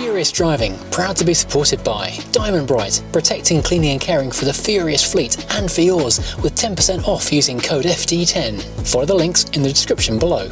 Furious Driving, proud to be supported by Diamond Bright, protecting, cleaning and caring for the Furious fleet and for yours with 10% off using code FD10. Follow the links in the description below.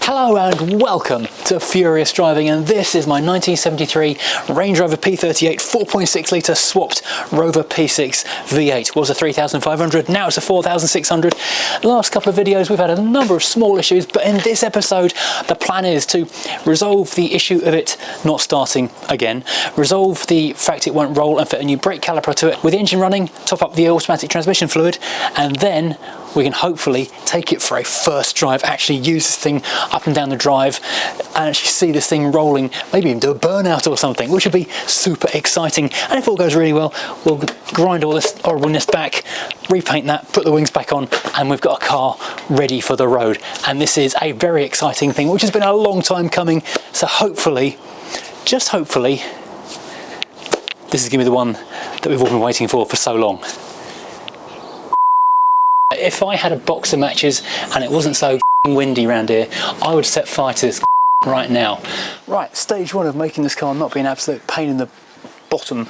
Hello and welcome to Furious Driving, and this is my 1973 Range Rover P38 4.6 litre swapped Rover P6 V8. Was a 3,500, now it's a 4,600. The last couple of videos we've had a number of small issues, but in this episode the plan is to resolve the issue of it not starting again, resolve the fact it won't roll and fit a new brake caliper to it. With the engine running, top up the automatic transmission fluid, and then we can hopefully take it for a first drive, actually use this thing up and down the drive and actually see this thing rolling, maybe even do a burnout or something, which would be super exciting. And if all goes really well, we'll grind all this horribleness back, repaint that, put the wings back on, and we've got a car ready for the road. And this is a very exciting thing, which has been a long time coming. So hopefully, just hopefully, this is going to be the one that we've all been waiting for so long. If I had a box of matches and it wasn't so windy around here, I would set fire to this right now. Right, stage one of making this car not be an absolute pain in the bottom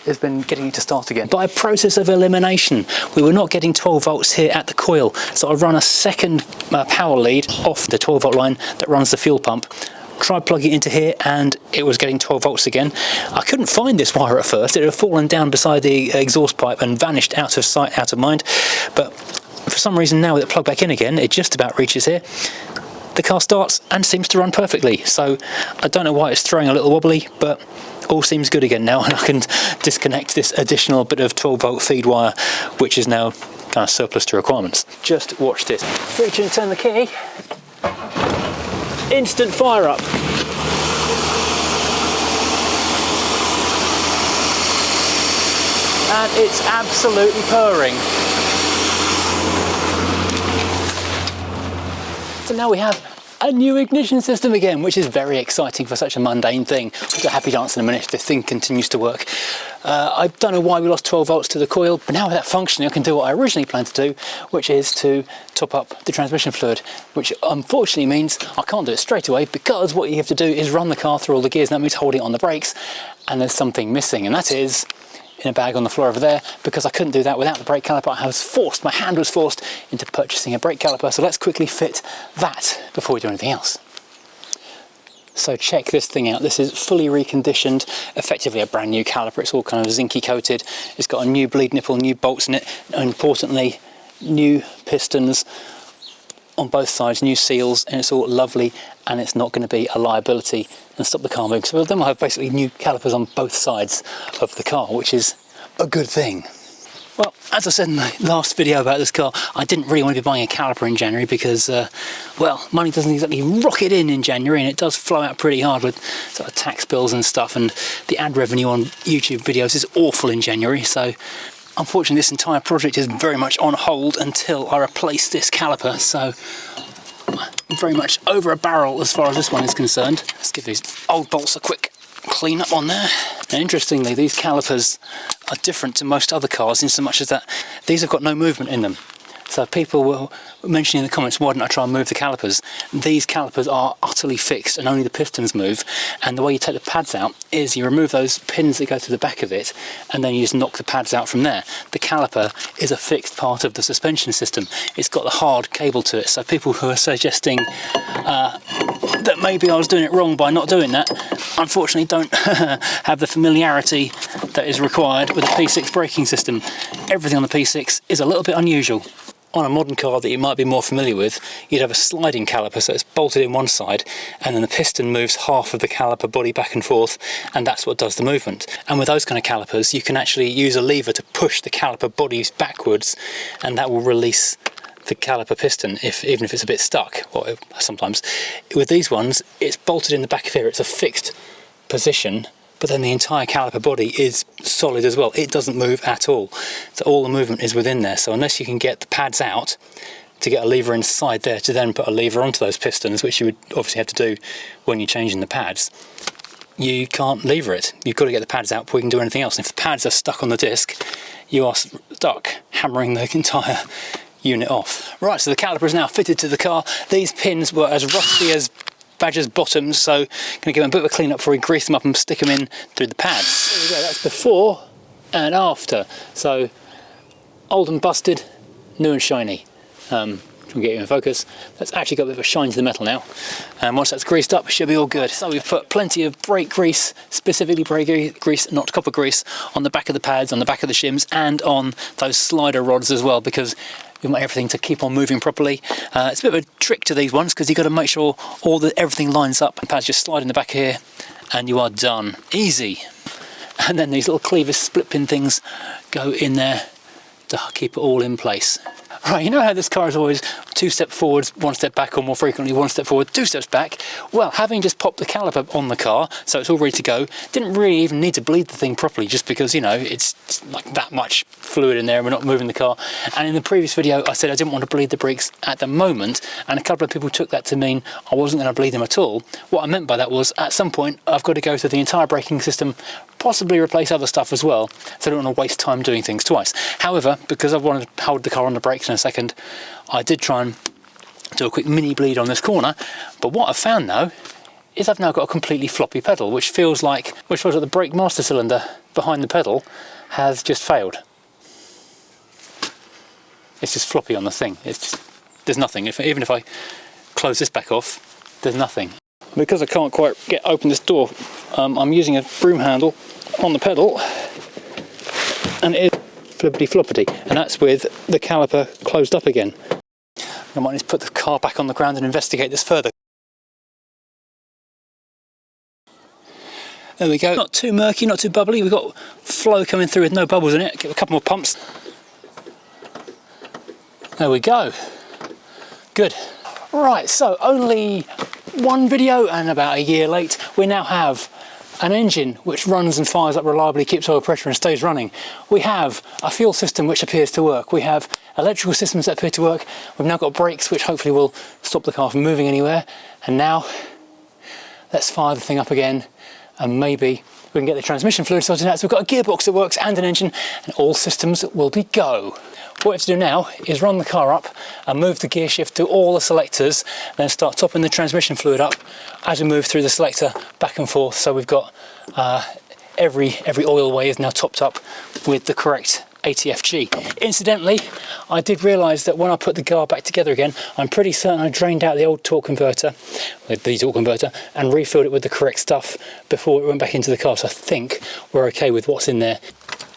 has been getting it to start again. By a process of elimination, we were not getting 12 volts here at the coil, so I run a second power lead off the 12 volt line that runs the fuel pump. Tried plugging it into here and it was getting 12 volts again. I couldn't find this wire at first. It had fallen down beside the exhaust pipe and vanished out of sight, out of mind, but for some reason now with it plugged back in again, it just about reaches here. The car starts and seems to run perfectly, so I don't know why it's throwing a little wobbly, but all seems good again now, and I can disconnect this additional bit of 12 volt feed wire, which is now kind of surplus to requirements. Just watch this. Reach and turn the key. Instant fire up. And it's absolutely purring. So now we have a new ignition system again, which is very exciting for such a mundane thing. We'll do a happy dance in a minute if this thing continues to work. I don't know why we lost 12 volts to the coil, but now with that functioning I can do what I originally planned to do, which is to top up the transmission fluid, which unfortunately means I can't do it straight away, because what you have to do is run the car through all the gears, and that means holding it on the brakes, and there's something missing, and that is in a bag on the floor over there, because I couldn't do that without the brake caliper. My hand was forced into purchasing a brake caliper, so let's quickly fit that before we do anything else. So check this thing out. This is fully reconditioned, effectively a brand new caliper. It's all kind of zinky coated. It's got a new bleed nipple, new bolts in it, and importantly, new pistons on both sides, new seals, and it's all lovely, and it's not going to be a liability and stop the car moving. So then we'll have basically new calipers on both sides of the car, which is a good thing. Well, as I said in the last video about this car, I didn't really want to be buying a caliper in January because, well, money doesn't exactly rocket in January, and it does flow out pretty hard with sort of tax bills and stuff, and the ad revenue on YouTube videos is awful in January, so unfortunately this entire project is very much on hold until I replace this caliper, so I'm very much over a barrel as far as this one is concerned. Let's give these old bolts a quick clean up on there. And interestingly, these calipers are different to most other cars in so much as that these have got no movement in them. So people were mentioning in the comments, why didn't I try and move the calipers? These calipers are utterly fixed and only the pistons move, and the way you take the pads out is you remove those pins that go to the back of it and then you just knock the pads out from there. The caliper is a fixed part of the suspension system. It's got the hard cable to it, so people who are suggesting that maybe I was doing it wrong by not doing that, unfortunately don't have the familiarity that is required with a P6 braking system. Everything on the P6 is a little bit unusual. On a modern car that you might be more familiar with, you'd have a sliding caliper, so it's bolted in one side, and then the piston moves half of the caliper body back and forth, and that's what does the movement. And with those kind of calipers, you can actually use a lever to push the caliper bodies backwards, and that will release the caliper piston, even if it's a bit stuck, or sometimes. With these ones, it's bolted in the back of here, it's a fixed position, but then the entire caliper body is solid as well. It doesn't move at all. So all the movement is within there. So unless you can get the pads out to get a lever inside there to then put a lever onto those pistons, which you would obviously have to do when you're changing the pads, you can't lever it. You've got to get the pads out before you can do anything else. And if the pads are stuck on the disc, you are stuck hammering the entire unit off. Right, so the caliper is now fitted to the car. These pins were as rusty as badger's bottoms, so going to give them a bit of a clean up before we grease them up and stick them in through the pads. There we go, that's before and after. So old and busted, new and shiny. Try and get you in focus. That's actually got a bit of a shine to the metal now, and once that's greased up, it should be all good. So we've put plenty of brake grease, specifically brake grease, not copper grease, on the back of the pads, on the back of the shims, and on those slider rods as well, because we want everything to keep on moving properly. It's a bit of a trick to these ones, because you've got to make sure everything lines up. And pads just slide in the back here, and you are done. Easy. And then these little cleavers, split pin things, go in there to keep it all in place. Right, you know how this car is always 2 steps forwards, 1 step back, or more frequently 1 step forward, 2 steps back? Well, having just popped the caliper on the car, so it's all ready to go, didn't really even need to bleed the thing properly, just because, you know, it's like that much fluid in there and we're not moving the car. And in the previous video, I said I didn't want to bleed the brakes at the moment, and a couple of people took that to mean I wasn't going to bleed them at all. What I meant by that was, at some point, I've got to go through the entire braking system, possibly replace other stuff as well, so I don't want to waste time doing things twice. However, because I wanted to hold the car on the brakes in a second, I did try and do a quick mini bleed on this corner, but what I've found though is I've now got a completely floppy pedal, which feels like the brake master cylinder behind the pedal has just failed. It's just floppy on the thing. There's nothing. Even if I close this back off, there's nothing. Because I can't quite open this door, I'm using a broom handle on the pedal, and it is flippity floppity, and that's with the caliper closed up again. I might need to put the car back on the ground and investigate this further. There we go. Not too murky, not too bubbly. We've got flow coming through with no bubbles in it. Give it a couple more pumps. There we go. Good. Right, so only one video and about a year late, we now have an engine which runs and fires up reliably, keeps oil pressure and stays running. We have a fuel system which appears to work. We have electrical systems that appear to work. We've now got brakes which hopefully will stop the car from moving anywhere. And now let's fire the thing up again, and maybe we can get the transmission fluid sorted out. So we've got a gearbox that works and an engine, and all systems will be go. What we have to do now is run the car up and move the gear shift to all the selectors, then start topping the transmission fluid up as we move through the selector back and forth. So we've got every oil way is now topped up with the correct ATFG. Incidentally, I did realise that when I put the car back together again, I'm pretty certain I drained out the old torque converter, the torque converter, and refilled it with the correct stuff before it went back into the car. So I think we're okay with what's in there.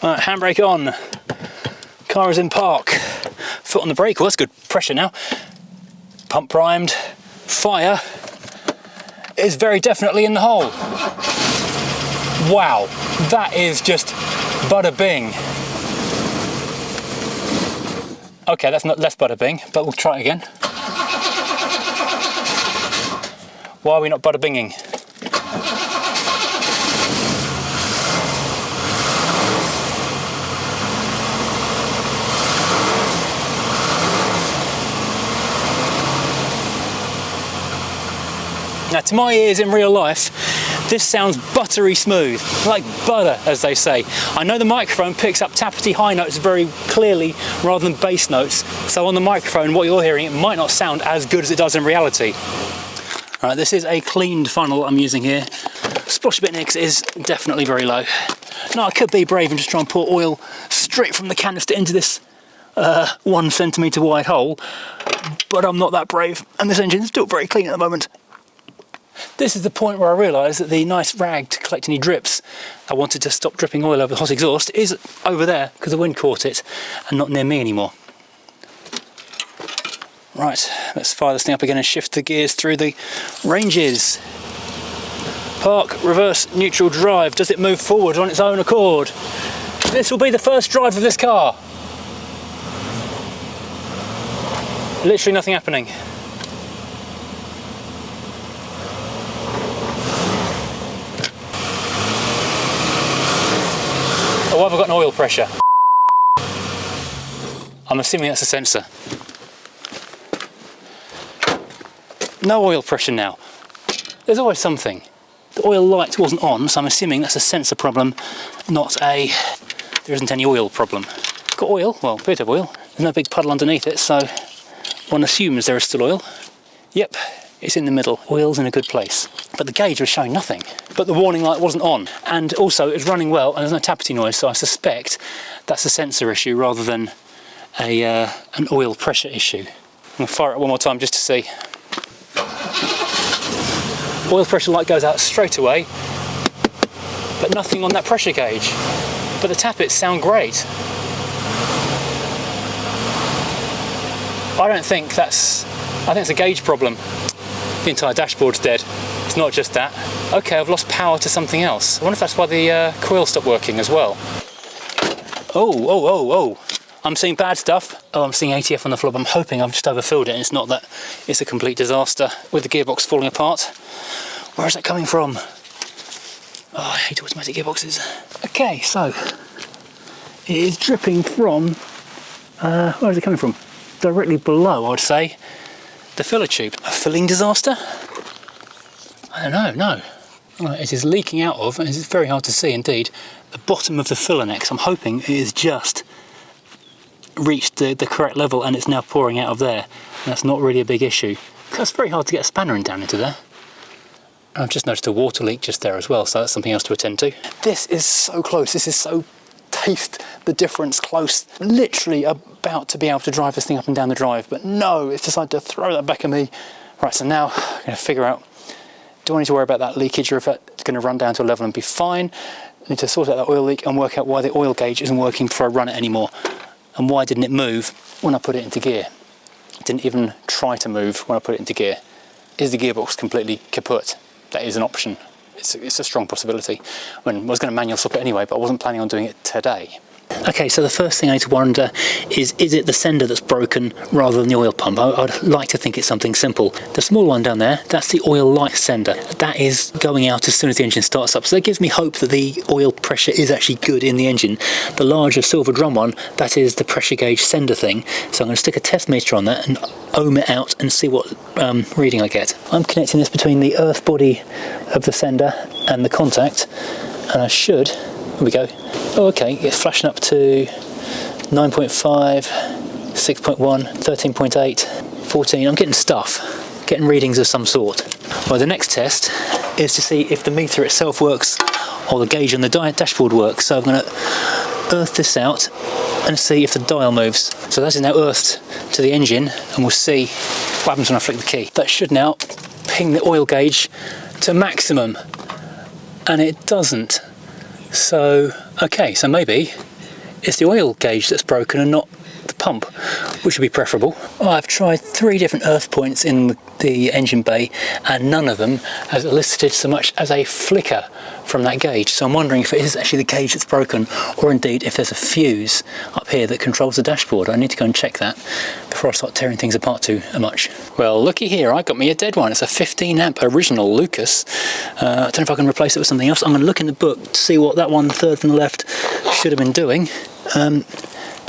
Alright, handbrake on. Car is in park. Foot on the brake. Well, that's good pressure now. Pump primed. Fire is very definitely in the hole. Wow, that is just bada bing. Okay, that's not less bada bing, but we'll try it again. Why are we not bada binging? Now, to my ears in real life, this sounds buttery smooth, like butter, as they say. I know the microphone picks up tappity high notes very clearly rather than bass notes, so on the microphone, what you're hearing, it might not sound as good as it does in reality. All right, this is a cleaned funnel I'm using here. Splosh a bit in here because it is definitely very low. Now, I could be brave and just try and pour oil straight from the canister into this 1 centimetre wide hole, but I'm not that brave, and this engine is still very clean at the moment. This is the point where I realised that the nice rag to collect any drips I wanted to stop dripping oil over the hot exhaust is over there because the wind caught it and not near me anymore. Right, let's fire this thing up again and shift the gears through the ranges. Park, reverse, neutral, drive. Does it move forward on its own accord? This will be the first drive of this car. Literally nothing happening. Oh, have I got an oil pressure? I'm assuming that's a sensor. No oil pressure now. There's always something. The oil light wasn't on, so I'm assuming that's a sensor problem, not a there isn't any oil problem. Got oil, well, a bit of oil. There's no big puddle underneath it, so one assumes there is still oil. Yep, It's in the middle, oil's in a good place. But the gauge was showing nothing. But the warning light wasn't on. And also it was running well and there's no tappity noise, so I suspect that's a sensor issue rather than an oil pressure issue. I'm going to fire it one more time just to see. Oil pressure light goes out straight away, but nothing on that pressure gauge. But the tappets sound great. I think it's a gauge problem. The entire dashboard's dead. It's not just that. Okay, I've lost power to something else. I wonder if that's why the coil stopped working as well. Oh. I'm seeing bad stuff. Oh, I'm seeing ATF on the floor. I'm hoping I've just overfilled it and it's not that it's a complete disaster with the gearbox falling apart. Where is that coming from? Oh, I hate automatic gearboxes. Okay, so it is dripping from, where is it coming from? Directly below, I would say, the filler tube. A filling disaster? I don't know, no. Right, it is leaking out of, and it's very hard to see indeed, the bottom of the filler neck. So I'm hoping it is just reached the correct level and it's now pouring out of there. And that's not really a big issue. That's very hard to get a spanner in down into there. And I've just noticed a water leak just there as well, so that's something else to attend to. This is so close, this is so taste the difference close. Literally about to be able to drive this thing up and down the drive, but no, it's decided to throw that back at me. Right, so now I'm going to figure out, do I need to worry about that leakage or if it's going to run down to a level and be fine? I need to sort out that oil leak and work out why the oil gauge isn't working before I run it anymore. And why didn't it move when I put it into gear? It didn't even try to move when I put it into gear. Is the gearbox completely kaput? That is an option. It's a strong possibility. I was going to manual swap it anyway, but I wasn't planning on doing it today. Okay, so the first thing I need to wonder is it the sender that's broken rather than the oil pump? I'd like to think it's something simple. The small one down there, that's the oil light sender. That is going out as soon as the engine starts up, so that gives me hope that the oil pressure is actually good in the engine. The larger silver drum one, that is the pressure gauge sender thing, so I'm going to stick a test meter on that and ohm it out and see what reading I get. I'm connecting this between the earth body of the sender and the contact, and I should, here we go. Oh, okay, it's flashing up to 9.5, 6.1, 13.8, 14. I'm getting stuff, getting readings of some sort. Well, the next test is to see if the meter itself works or the gauge on the dashboard works. So I'm going to earth this out and see if the dial moves. So that is now earthed to the engine, and we'll see what happens when I flick the key. That should now ping the oil gauge to maximum, and it doesn't. So, okay, so maybe it's the oil gauge that's broken and not the pump, which would be preferable. Well, I've tried 3 different earth points in the engine bay and none of them has elicited so much as a flicker from that gauge. So I'm wondering if it is actually the gauge that's broken, or indeed if there's a fuse up here that controls the dashboard. I need to go and check that before I start tearing things apart too much. Well, looky here, I got me a dead one. It's a 15 amp original Lucas. I don't know if I can replace it with something else. I'm going to look in the book to see what that one third from the left should have been doing.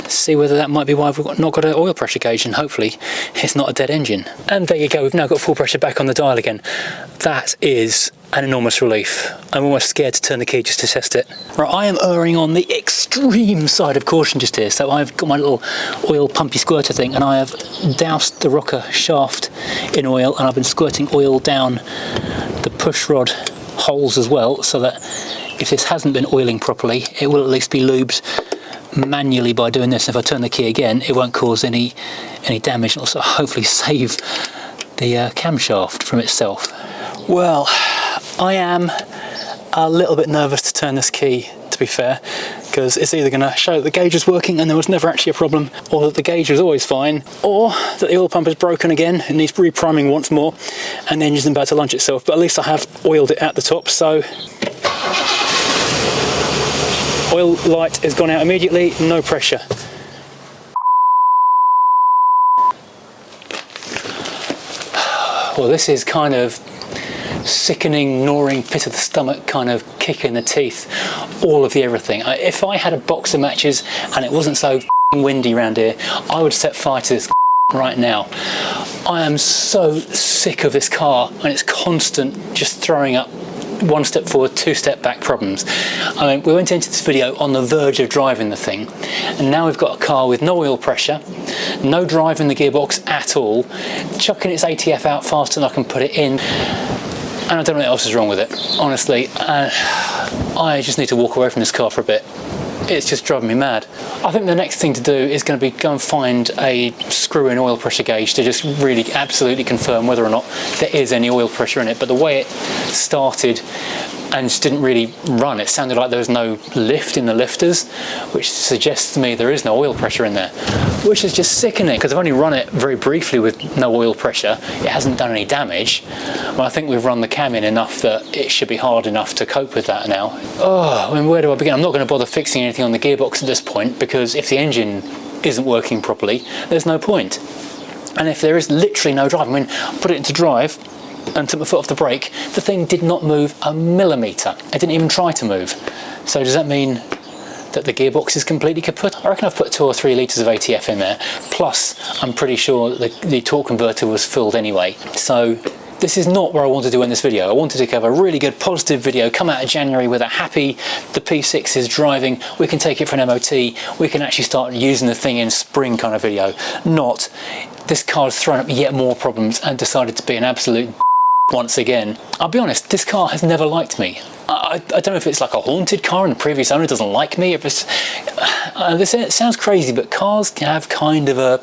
See whether that might be why we've not got an oil pressure gauge, and hopefully it's not a dead engine. And there you go, we've now got full pressure back on the dial again. That is an enormous relief. I'm almost scared to turn the key just to test it. Right, I am erring on the extreme side of caution just here. So I've got my little oil pumpy squirter thing, and I have doused the rocker shaft in oil, and I've been squirting oil down the push rod holes as well, so that if this hasn't been oiling properly, it will at least be lubed manually by doing this. If I turn the key again, it won't cause any damage, and also hopefully save the camshaft from itself. Well, I am a little bit nervous to turn this key, to be fair, because it's either going to show that the gauge is working and there was never actually a problem, or that the gauge was always fine, or that the oil pump is broken again and needs repriming once more and the engine's about to launch itself. But at least I have oiled it at the top, so oil light has gone out immediately, no pressure. Well, this is kind of sickening, gnawing, pit of the stomach kind of kick in the teeth, all of the everything. If I had a box of matches and it wasn't so windy around here, I would set fire to this right now. I am so sick of this car and its constant just throwing up one step forward, two step back problems. I mean, we went into this video on the verge of driving the thing, and now we've got a car with no oil pressure, no drive in the gearbox at all, chucking its ATF out faster than I can put it in, and I don't know what else is wrong with it. Honestly, I just need to walk away from this car for a bit. It's just driving me mad. I think the next thing to do is going to be go and find a screw-in oil pressure gauge to just really absolutely confirm whether or not there is any oil pressure in it. But the way it started and just didn't really run, it sounded like there was no lift in the lifters, which suggests to me there is no oil pressure in there, which is just sickening, because I've only run it very briefly with no oil pressure. It hasn't done any damage, but I think we've run the cam in enough that it should be hard enough to cope with that now. Oh, I mean, where do I begin? I'm not going to bother fixing anything on the gearbox at this point, because if the engine isn't working properly, there's no point. And if there is literally no drive, I mean, I put it into drive and took my foot off the brake, the thing did not move a millimetre. It didn't even try to move. So does that mean that the gearbox is completely kaput? I reckon I've put 2 or 3 litres of ATF in there, plus I'm pretty sure the torque converter was filled anyway. So this is not where I wanted to end this video. I wanted to have a really good positive video, come out of January with a happy, the P6 is driving, we can take it for an MOT, we can actually start using the thing in spring kind of video. Not, this car's thrown up yet more problems and decided to be an absolute once again. I'll be honest, this car has never liked me. I don't know if it's like a haunted car and the previous owner doesn't like me, if it's, it sounds crazy, but cars can have kind of a,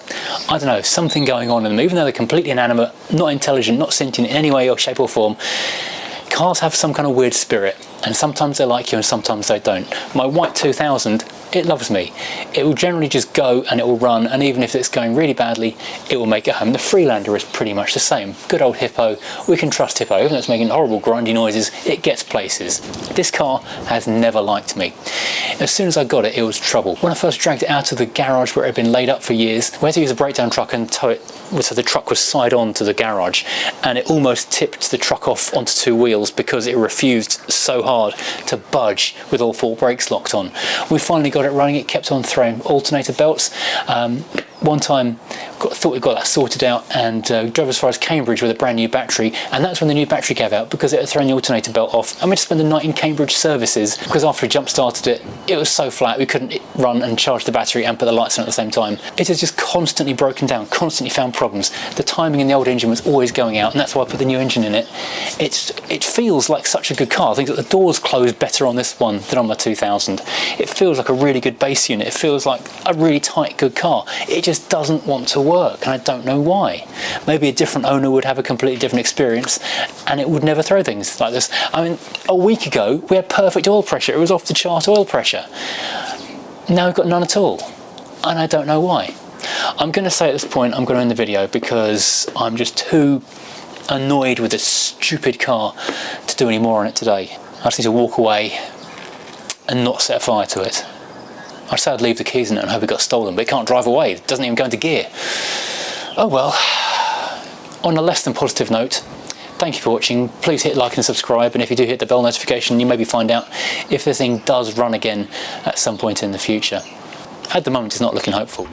I don't know, something going on in them. Even though they're completely inanimate, not intelligent, not sentient in any way or shape or form, cars have some kind of weird spirit, and sometimes they like you and sometimes they don't. My white 2000, it loves me. It will generally just go and it will run, and even if it's going really badly, it will make it home. The Freelander is pretty much the same. Good old Hippo, we can trust Hippo. Even though it's making horrible grindy noises, it gets places. This car has never liked me. As soon as I got it, it was trouble. When I first dragged it out of the garage where it had been laid up for years, we had to use a breakdown truck and tow it, so the truck was side on to the garage, and it almost tipped the truck off onto 2 wheels because it refused so hard to budge with all 4 brakes locked on. We finally got it running. It kept on throwing alternator belts. One time thought we got that sorted out and drove as far as Cambridge with a brand new battery, and that's when the new battery gave out because it had thrown the alternator belt off. And we had to spend the night in Cambridge services because after we jump started it, it was so flat we couldn't run and charge the battery and put the lights on at the same time. It has just constantly broken down, constantly found problems. The timing in the old engine was always going out, and that's why I put the new engine in it. It feels like such a good car. I think that the doors close better on this one than on my 2000. It feels like a really good base unit. It feels like a really tight, good car. It just doesn't want to work, and I don't know why. Maybe a different owner would have a completely different experience and it would never throw things like this. I mean, a week ago we had perfect oil pressure. It was off the chart oil pressure. Now we've got none at all, and I don't know why. I'm going to say at this point I'm going to end the video because I'm just too annoyed with this stupid car to do any more on it today. I just need to walk away and not set fire to it. I'd say I'd leave the keys in it and hope it got stolen, but it can't drive away. It doesn't even go into gear. Oh well. On a less than positive note, thank you for watching. Please hit like and subscribe, and if you do hit the bell notification, you maybe find out if this thing does run again at some point in the future. At the moment, it's not looking hopeful.